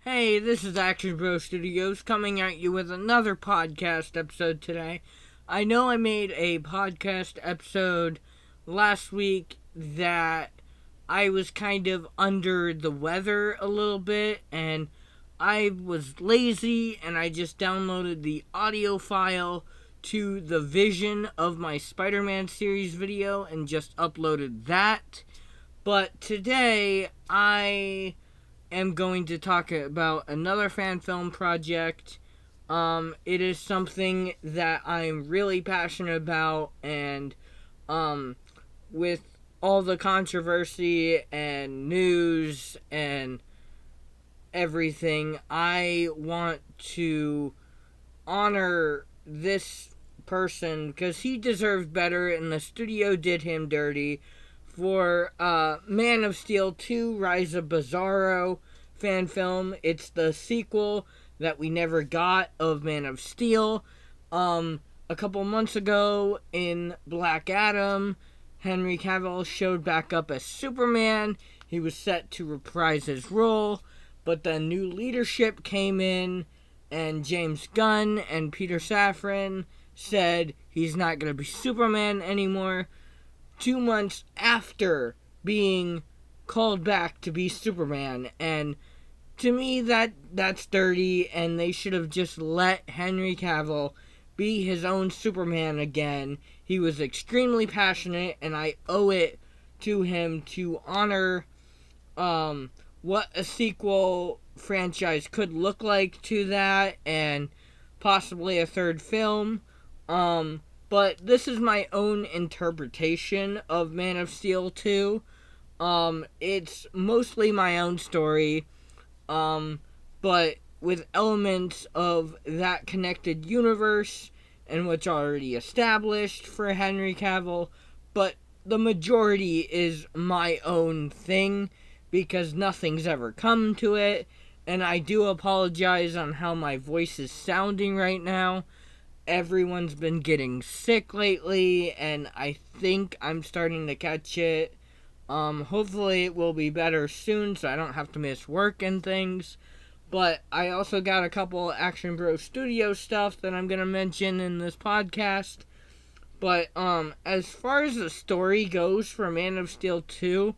Hey, this is Action Bro Studios coming at you with another podcast episode today. I know I made a podcast episode last week that I was kind of under the weather a little bit, and I was lazy and I just downloaded the audio file to the vision of my Spider-Man series video and just uploaded that. But today I am going to talk about another fan film project. It is something that I'm really passionate about, and with all the controversy and news and everything, I want to honor this person because he deserved better, and the studio did him dirty for Man of Steel 2 Rise of Bizarro fan film. It's the sequel that we never got of Man of Steel. A couple months ago in Black Adam, Henry Cavill showed back up as Superman. He was set to reprise his role, but then new leadership came in, and James Gunn and Peter Safran said he's not going to be Superman anymore. 2 months after being called back to be Superman, and to me that's dirty, and they should have just let Henry Cavill be his own Superman again. He was extremely passionate, and I owe it to him to honor what a sequel franchise could look like to that, and possibly a third film. But this is my own interpretation of Man of Steel 2. It's mostly my own story, but with elements of that connected universe and what's already established for Henry Cavill, but the majority is my own thing because nothing's ever come to it, and I do apologize on how my voice is sounding right now. Everyone's been getting sick lately, and I think I'm starting to catch it. Hopefully it will be better soon so I don't have to miss work and things. But I also got a couple Action Bro Studio stuff that I'm going to mention in this podcast. But as far as the story goes for Man of Steel 2,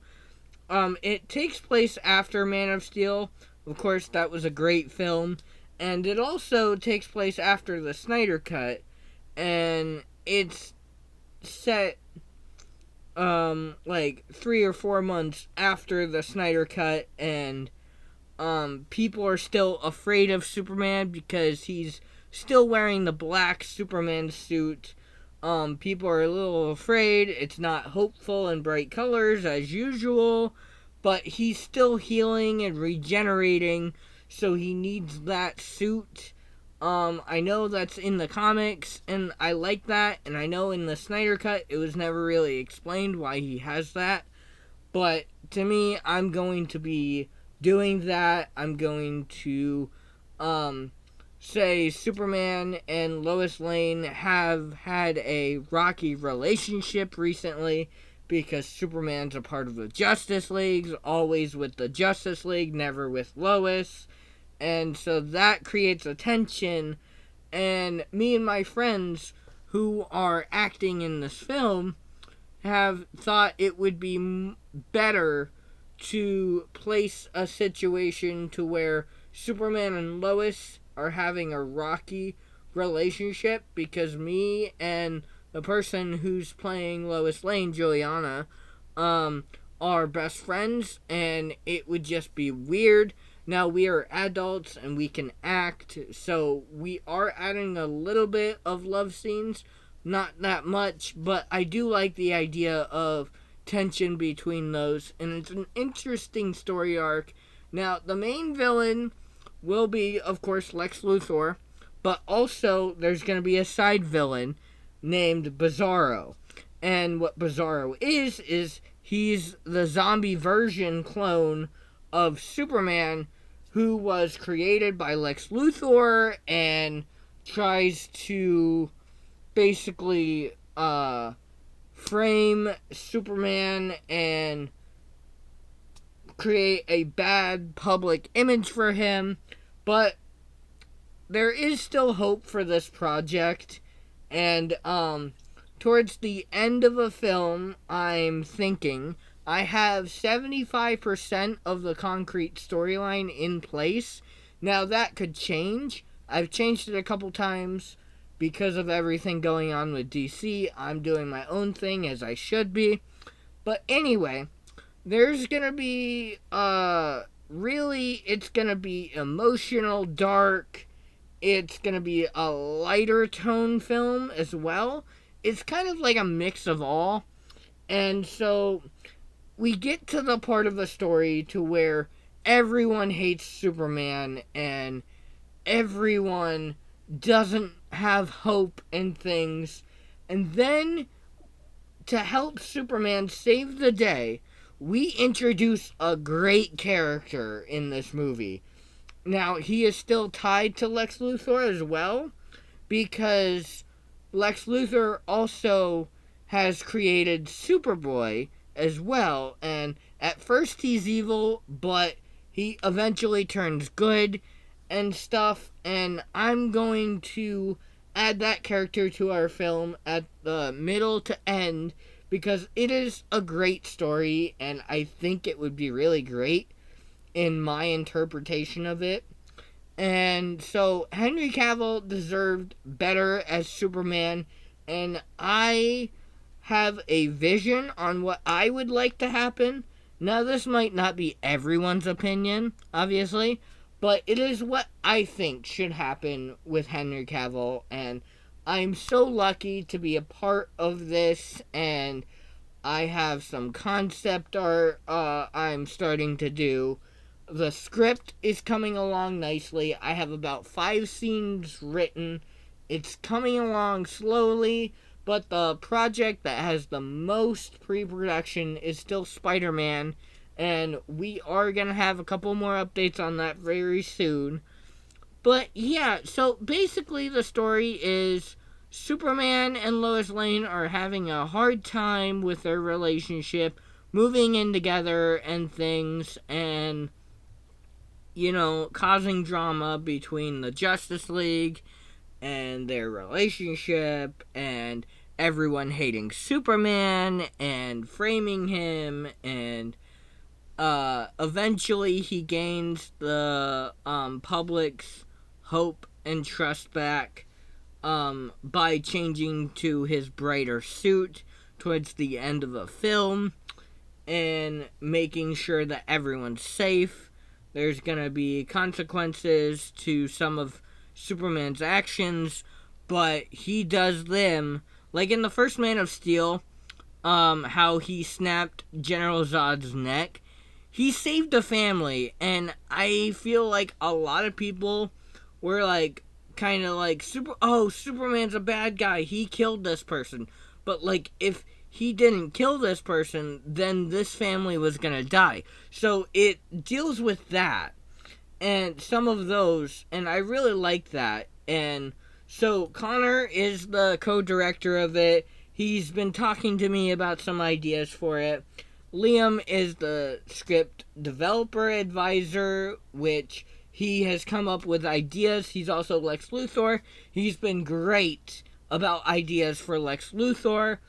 it takes place after Man of Steel. Of course, that was a great film. And it also takes place after the Snyder Cut. And it's set like 3 or 4 months after the Snyder Cut, and people are still afraid of Superman because he's still wearing the black Superman suit. People are a little afraid. It's not hopeful and bright colors as usual, but he's still healing and regenerating, so he needs that suit. I know that's in the comics, and I like that, and I know in the Snyder Cut it was never really explained why he has that, but to me, I'm going to be doing that. I'm going to, say Superman and Lois Lane have had a rocky relationship recently because Superman's a part of the Justice League, always with the Justice League, never with Lois. And so that creates a tension, and me and my friends who are acting in this film have thought it would be better to place a situation to where Superman and Lois are having a rocky relationship, because me and the person who's playing Lois Lane, Juliana, are best friends, and it would just be weird. Now, we are adults and we can act, so we are adding a little bit of love scenes. Not that much, but I do like the idea of tension between those, and it's an interesting story arc. Now, the main villain will be, of course, Lex Luthor, but also there's going to be a side villain named Bizarro. And what Bizarro is he's the zombie version clone of Superman, who was created by Lex Luthor and tries to basically frame Superman and create a bad public image for him, but there is still hope for this project. And towards the end of a film, I'm thinking I have 75% of the concrete storyline in place. Now that could change. I've changed it a couple times because of everything going on with DC. I'm doing my own thing, as I should be. But anyway, there's gonna be really, it's gonna be emotional, dark. It's gonna be a lighter tone film as well. It's kind of like a mix of all. And so we get to the part of the story to where everyone hates Superman and everyone doesn't have hope in things. And then, to help Superman save the day, we introduce a great character in this movie. Now, he is still tied to Lex Luthor as well, because Lex Luthor also has created Superboy as well, and at first he's evil, but he eventually turns good and stuff, and I'm going to add that character to our film at the middle to end, because it is a great story, and I think it would be really great in my interpretation of it. And so Henry Cavill deserved better as Superman, and I have a vision on what I would like to happen. Now, this might not be everyone's opinion, obviously, but it is what I think should happen with Henry Cavill, and I'm so lucky to be a part of this, and I have some concept art I'm starting to do. The script is coming along nicely. I have about 5 scenes written. It's coming along slowly, but the project that has the most pre-production is still Spider-Man, and we are going to have a couple more updates on that very soon. But yeah, so basically the story is Superman and Lois Lane are having a hard time with their relationship, moving in together and things, and, you know, causing drama between the Justice League and their relationship, and everyone hating Superman and framing him, and eventually he gains the public's hope and trust back by changing to his brighter suit towards the end of the film and making sure that everyone's safe. There's gonna be consequences to some of Superman's actions, but he does them, like in the first Man of Steel, how he snapped General Zod's neck. He saved a family, and I feel like a lot of people were like, kind of like, Superman's a bad guy, he killed this person. But like, if he didn't kill this person, then this family was gonna die. So it deals with that, and some of those, and I really like that. And so Connor is the co-director of it. He's been talking to me about some ideas for it. Liam is the script developer advisor, which he has come up with ideas. He's also Lex Luthor. He's been great about ideas for Lex Luthor.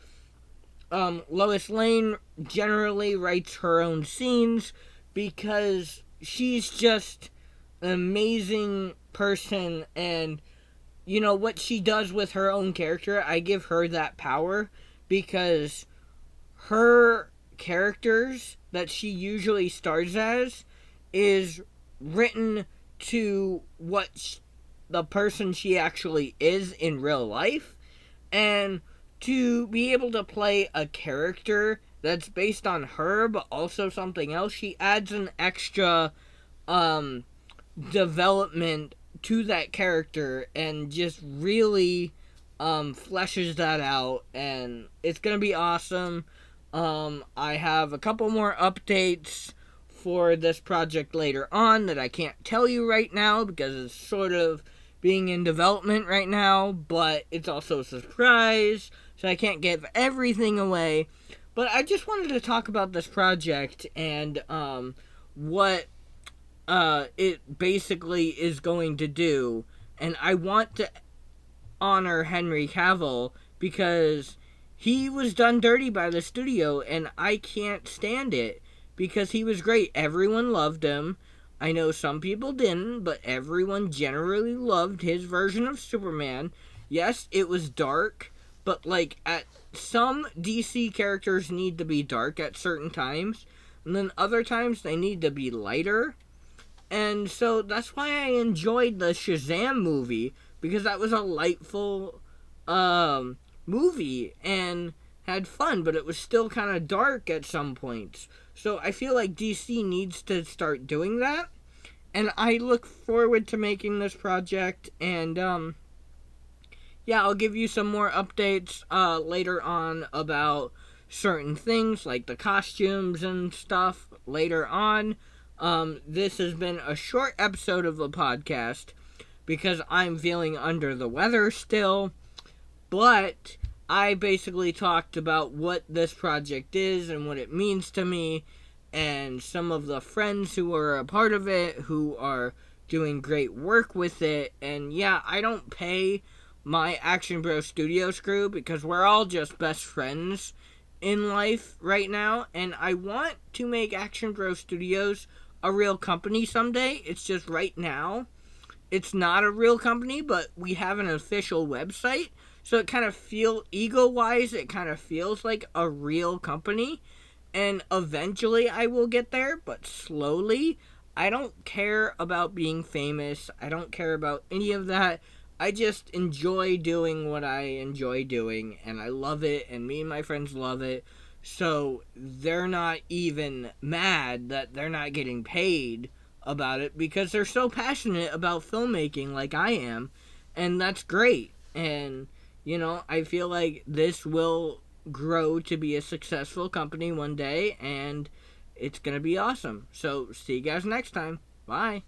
Lois Lane generally writes her own scenes because she's just an amazing person, and you know what she does with her own character, I give her that power, because her characters that she usually stars as is written to what the person she actually is in real life, and to be able to play a character that's based on her but also something else, she adds an extra development to that character and just really fleshes that out, and it's gonna be awesome. I have a couple more updates for this project later on that I can't tell you right now because it's sort of being in development right now, but it's also a surprise, so I can't give everything away. But I just wanted to talk about this project and what it basically is going to do. And I want to honor Henry Cavill because he was done dirty by the studio, and I can't stand it because he was great. Everyone loved him. I know some people didn't, but everyone generally loved his version of Superman. Yes, it was dark, but like at some DC characters need to be dark at certain times, and then other times they need to be lighter. And so that's why I enjoyed the Shazam movie, because that was a lightful movie and had fun, but it was still kind of dark at some points. So I feel like DC needs to start doing that. And I look forward to making this project. And yeah, I'll give you some more updates later on about certain things like the costumes and stuff later on. This has been a short episode of the podcast because I'm feeling under the weather still, but I basically talked about what this project is and what it means to me, and some of the friends who are a part of it who are doing great work with it. And yeah, I don't pay my Action Bro Studios crew because we're all just best friends in life right now, and I want to make Action Bro Studios a real company someday. It's just right now it's not a real company, but we have an official website, so it kind of ego wise, it kind of feels like a real company. And eventually I will get there, but slowly. I don't care about being famous. I don't care about any of that. I just enjoy doing what I enjoy doing, and I love it, and me and my friends love it. So they're not even mad that they're not getting paid about it because they're so passionate about filmmaking like I am, and that's great. And I feel like this will grow to be a successful company one day, and it's gonna be awesome. So see you guys next time. Bye.